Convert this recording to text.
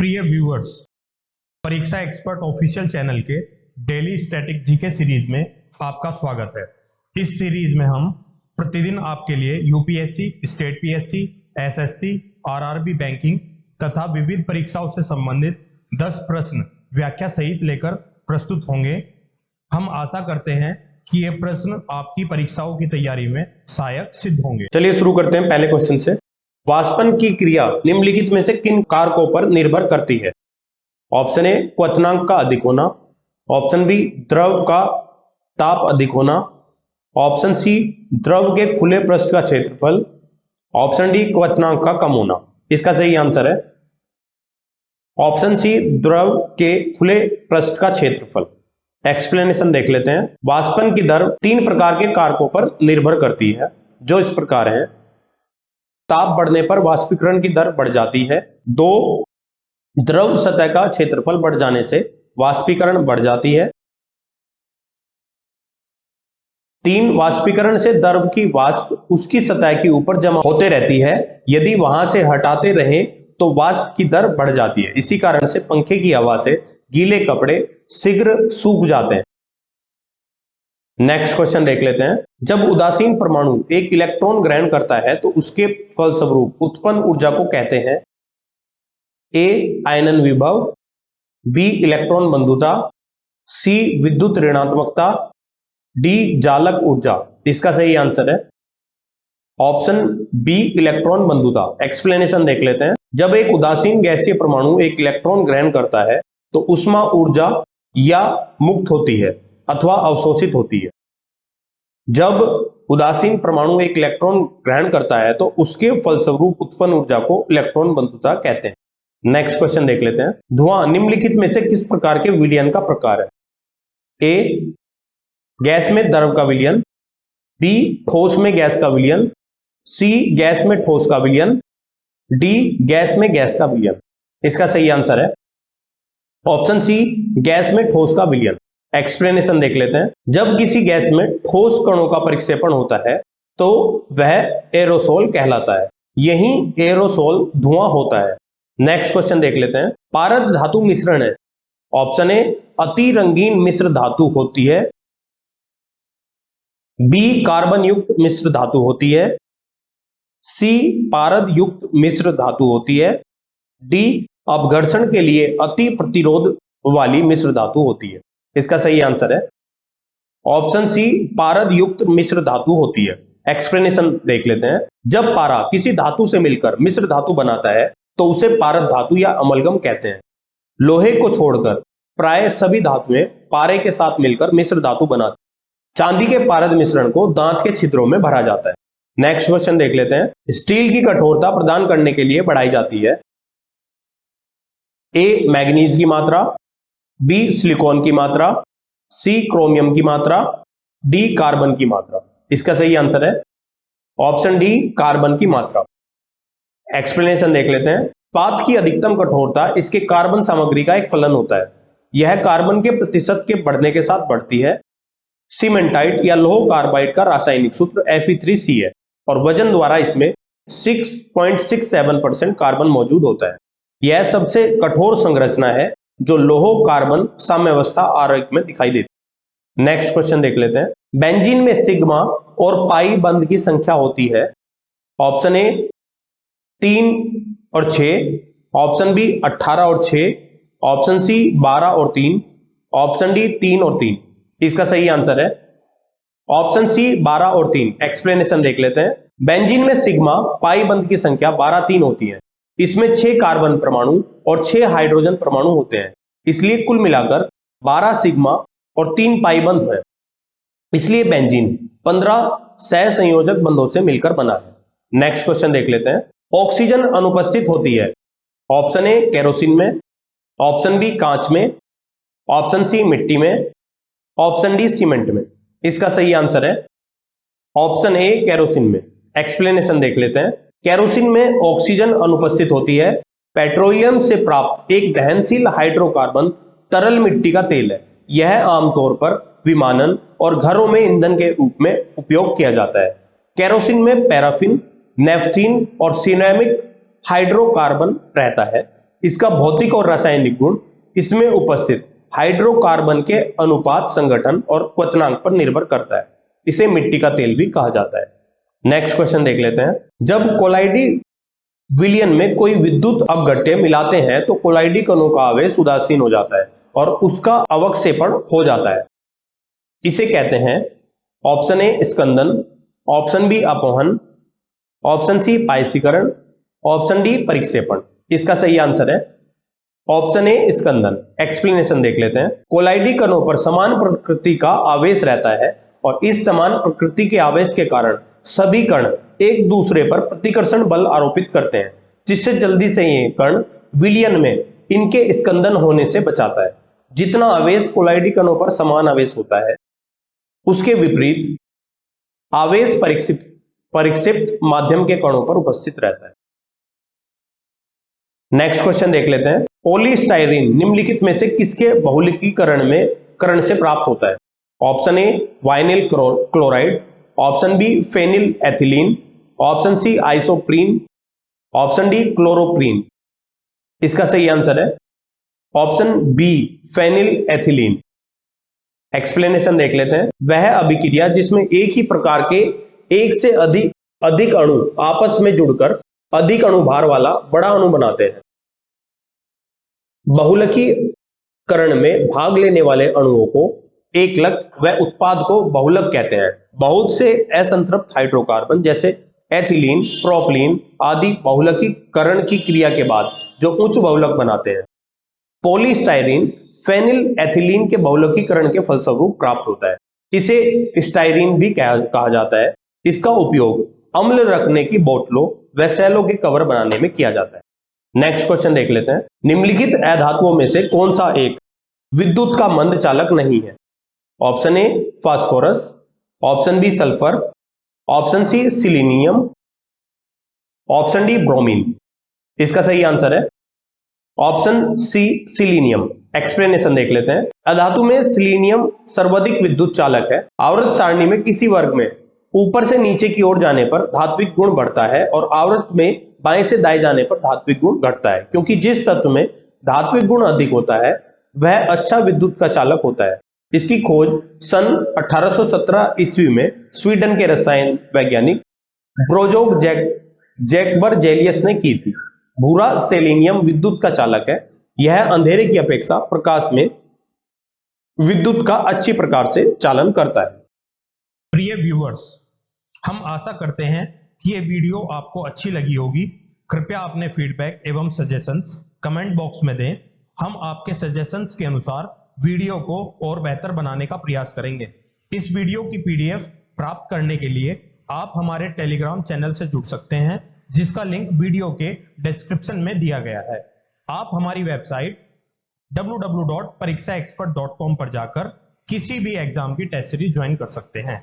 प्रिय व्यूअर्स, परीक्षा expert official channel के डेली स्टैटिक जीके सीरीज में आपका स्वागत है। इस सीरीज में हम प्रतिदिन आपके लिए UPSC, state PSC, SSC, RRB banking तथा विविध परीक्षाओं से संबंधित 10 प्रश्न व्याख्या सहित लेकर प्रस्तुत होंगे। हम आशा करते हैं कि ये प्रश्न आपकी परीक्षाओं की तैयारी में सहायक सिद्ध होंगे। चलिए शुरू करते हैं पहले क्वेश्चन से। वाष्पन की क्रिया निम्नलिखित में से किन कारकों पर निर्भर करती है? ऑप्शन ए क्वथनांक का अधिक होना, ऑप्शन बी द्रव का ताप अधिक होना, ऑप्शन सी द्रव के खुले पृष्ठ का क्षेत्रफल, ऑप्शन डी क्वथनांक का कम होना। इसका सही आंसर है ऑप्शन सी द्रव के खुले पृष्ठ का क्षेत्रफल। एक्सप्लेनेशन देख लेते हैं। वाष्पन की दर 3 प्रकार के कारकों पर निर्भर करती है, जो इस प्रकार है। ताप बढ़ने पर वाष्पीकरण की दर बढ़ जाती है। 2, द्रव सतह का क्षेत्रफल बढ़ जाने से वाष्पीकरण बढ़ जाती है। 3, वाष्पीकरण से द्रव की वाष्प उसकी सतह के ऊपर जमा होते रहती है। यदि वहां से हटाते रहे तो वाष्प की दर बढ़ जाती है। इसी कारण से पंखे की हवा से गीले कपड़े शीघ्र सूख जाते हैं। नेक्स्ट क्वेश्चन देख लेते हैं। जब उदासीन परमाणु एक इलेक्ट्रॉन ग्रहण करता है तो उसके फलस्वरूप उत्पन्न ऊर्जा को कहते हैं? ए आयनन विभव, बी इलेक्ट्रॉन बंधुता, सी विद्युत ऋणात्मकता, डी जालक ऊर्जा। इसका सही आंसर है ऑप्शन बी इलेक्ट्रॉन बंधुता। एक्सप्लेनेशन देख लेते हैं। जब एक उदासीन गैसीय परमाणु एक इलेक्ट्रॉन ग्रहण करता है तो ऊष्मा ऊर्जा या मुक्त होती है अथवा अवशोषित होती है। जब उदासीन परमाणु एक इलेक्ट्रॉन ग्रहण करता है तो उसके फलस्वरूप उत्पन्न ऊर्जा को इलेक्ट्रॉन बंधुता कहते हैं। नेक्स्ट क्वेश्चन देख लेते हैं। धुआं निम्नलिखित में से किस प्रकार के विलयन का प्रकार है? ए गैस में द्रव का विलयन, बी ठोस में गैस का विलयन, सी गैस में ठोस का विलयन, डी गैस में गैस का विलयन। इसका सही आंसर है ऑप्शन सी गैस में ठोस का विलयन। एक्सप्लेनेशन देख लेते हैं। जब किसी गैस में ठोस कणों का परिक्षेपण होता है तो वह एरोसोल कहलाता है। यही एरोसोल धुआं होता है। नेक्स्ट क्वेश्चन देख लेते हैं। पारद धातु मिश्रण है। ऑप्शन ए अति रंगीन मिश्र धातु होती है, बी कार्बन युक्त मिश्र धातु होती है, सी पारद युक्त मिश्र धातु होती है, डी अपघर्षण के लिए अति प्रतिरोध वाली मिश्र धातु होती है। इसका सही आंसर है ऑप्शन सी पारद युक्त मिश्र धातु होती है। एक्सप्लेनेशन देख लेते हैं। जब पारा किसी धातु से मिलकर मिश्र धातु बनाता है तो उसे पारद धातु या अमलगम कहते हैं। लोहे को छोड़कर प्राय सभी धातुएं पारे के साथ मिलकर मिश्र धातु बनाती हैं। चांदी के पारद मिश्रण को दांत के छिद्रों में भरा जाता है। नेक्स्ट क्वेश्चन देख लेते हैं। स्टील की कठोरता प्रदान करने के लिए बढ़ाई जाती है? ए मैग्नीज की मात्रा, बी सिलिकॉन की मात्रा, सी क्रोमियम की मात्रा, डी कार्बन की मात्रा। इसका सही आंसर है ऑप्शन डी कार्बन की मात्रा। एक्सप्लेनेशन देख लेते हैं। इस्पात की अधिकतम कठोरता इसके कार्बन सामग्री का एक फलन होता है। यह कार्बन के प्रतिशत के बढ़ने के साथ बढ़ती है। सीमेंटाइट या लौह कार्बाइड का रासायनिक सूत्र Fe3C है और वजन द्वारा इसमें 6.67% कार्बन मौजूद होता है। यह सबसे कठोर संरचना है जो लौह कार्बन साम्यावस्था आरेख में दिखाई देती है। नेक्स्ट क्वेश्चन देख लेते हैं। बेंजीन में सिग्मा और पाई बंध की संख्या होती है? ऑप्शन ए 3 और 6, ऑप्शन बी 18 और 6, ऑप्शन सी 12 और 3, ऑप्शन डी 3 और 3। इसका सही आंसर है ऑप्शन सी 12 और 3। एक्सप्लेनेशन देख लेते हैं। बेंजीन में सिग्मा पाई बंध की संख्या 12, 3 होती है। इसमें 6 कार्बन परमाणु और 6 हाइड्रोजन परमाणु होते हैं, इसलिए कुल मिलाकर 12 सिग्मा और 3 पाई बंध है। इसलिए बेंजीन 15 सहसंयोजक बंधों से मिलकर बना है। नेक्स्ट क्वेश्चन देख लेते हैं। ऑक्सीजन अनुपस्थित होती है? ऑप्शन ए केरोसिन में, ऑप्शन बी कांच में, ऑप्शन सी मिट्टी में, ऑप्शन डी सीमेंट में। इसका सही आंसर है ऑप्शन ए केरोसिन में। एक्सप्लेनेशन देख लेते हैं। केरोसिन में ऑक्सीजन अनुपस्थित होती है। पेट्रोलियम से प्राप्त एक दहनशील हाइड्रोकार्बन तरल मिट्टी का तेल है। यह आमतौर पर विमानन और घरों में ईंधन के रूप में उपयोग किया जाता है। केरोसिन में पैराफिन, नेफ्थीन और सिनेमिक हाइड्रोकार्बन रहता है। इसका भौतिक और रासायनिक गुण इसमें उपस्थित हाइड्रोकार्बन के अनुपात, संगठन और क्वथनांक पर निर्भर करता है। इसे मिट्टी का तेल भी कहा जाता है। नेक्स्ट क्वेश्चन देख लेते हैं। जब कोलाइडी विलयन में कोई विद्युत अपघट्य मिलाते हैं तो कोलाइडी कणों का आवेश उदासीन हो जाता है और उसका अवक्षेपण हो जाता है। इसे कहते हैं ऑप्शन ए स्कंदन, ऑप्शन बी अपवहन, ऑप्शन सी पायसीकरण, ऑप्शन डी परिक्षेपण। इसका सही आंसर है ऑप्शन ए स्कंदन। एक्सप्लेनेशन देख लेते हैं। कोलाइडी कणों पर समान प्रकृति का आवेश रहता है और इस समान प्रकृति के आवेश के कारण सभी कण एक दूसरे पर प्रतिकर्षण बल आरोपित करते हैं, जिससे जल्दी से ये कण विलयन में इनके स्कंदन होने से बचाता है। जितना आवेश कोलाइडी कणों पर समान आवेश होता है, उसके विपरीत आवेश परिक्षिप्त माध्यम के कणों पर उपस्थित रहता है। नेक्स्ट क्वेश्चन देख लेते हैं। पॉलीस्टाइरीन निम्नलिखित में से किसके बहुलकीकरण से प्राप्त होता है? Option A vinyl chloride, option B phenyl ethylene, option C isoprene, option D chloroprene. इसका सही आंसर है option B phenyl ethylene. Explanation देख लेते हैं। वह अभिक्रिया जिसमें एक ही प्रकार के एक से अधिक अणु आपस में जुड़कर अधिक अणु भार वाला बड़ा अणु बनाते हैं। बहुलकीकरण में भाग लेने वाले अणुओं को एकलक व उत्पाद को बहुलक कहते हैं। बहुत से असंतृप्त हाइड्रोकार्बन जैसे एथिलीन, प्रोपलीन आदि बहुलकीकरण की क्रिया के बाद जो उच्च बहुलक बनाते हैं। पॉलीस्टाइरीन फेनिल एथिलीन के बहुलकीकरण के फलस्वरूप प्राप्त होता है। इसे स्टाइरीन भी कहा जाता है। इसका उपयोग अम्ल रखने की बोतलों व सेलों के कवर बनाने में किया जाता है। नेक्स्ट क्वेश्चन देख लेते हैं। निम्नलिखित अधातुओं में से कौन सा एक विद्युत का मंद चालक नहीं है? Option A phosphorus, option B sulphur, option C selenium, option D bromine. इसका सही आंसर है ऑप्शन सी सिलीनियम। एक्सप्लेनेशन देख लेते हैं। अधातु में सिलीनियम सर्वाधिक विद्युत चालक है। आवर्त सारणी में किसी वर्ग में ऊपर से नीचे की ओर जाने पर धात्विक गुण बढ़ता है और आवर्त में बाएं से दाएं जाने पर धात्विक गुण घटता है, क्योंकि जिस तत्व में धात्विक गुण अधिक होता है वह अच्छा विद्युत का चालक होता है। इसकी खोज सन 1817 ईस्वी में स्वीडन के रसायन वैज्ञानिक ब्रोजोग जैकबर्जेलियस ने की थी। भूरा सेलेनियम विद्युत का चालक है। यह अंधेरे की अपेक्षा प्रकाश में विद्युत का अच्छी प्रकार से चालन करता है। प्रिय व्यूअर्स, हम आशा करते हैं कि ये वीडियो आपको अच्छी लगी होगी। कृपया अपने फीडबैक एवं सजेशंस कमेंट बॉक्स में दें। हम आपके सजेशंस के अनुसार वीडियो को और बेहतर बनाने का प्रयास करेंगे। इस वीडियो की पीडीएफ प्राप्त करने के लिए आप हमारे टेलीग्राम चैनल से जुड़ सकते हैं, जिसका लिंक वीडियो के डिस्क्रिप्शन में दिया गया है। आप हमारी वेबसाइट www.parikshaexpert.com पर जाकर किसी भी एग्जाम की टेस्ट सीरीज ज्वाइन कर सकते हैं।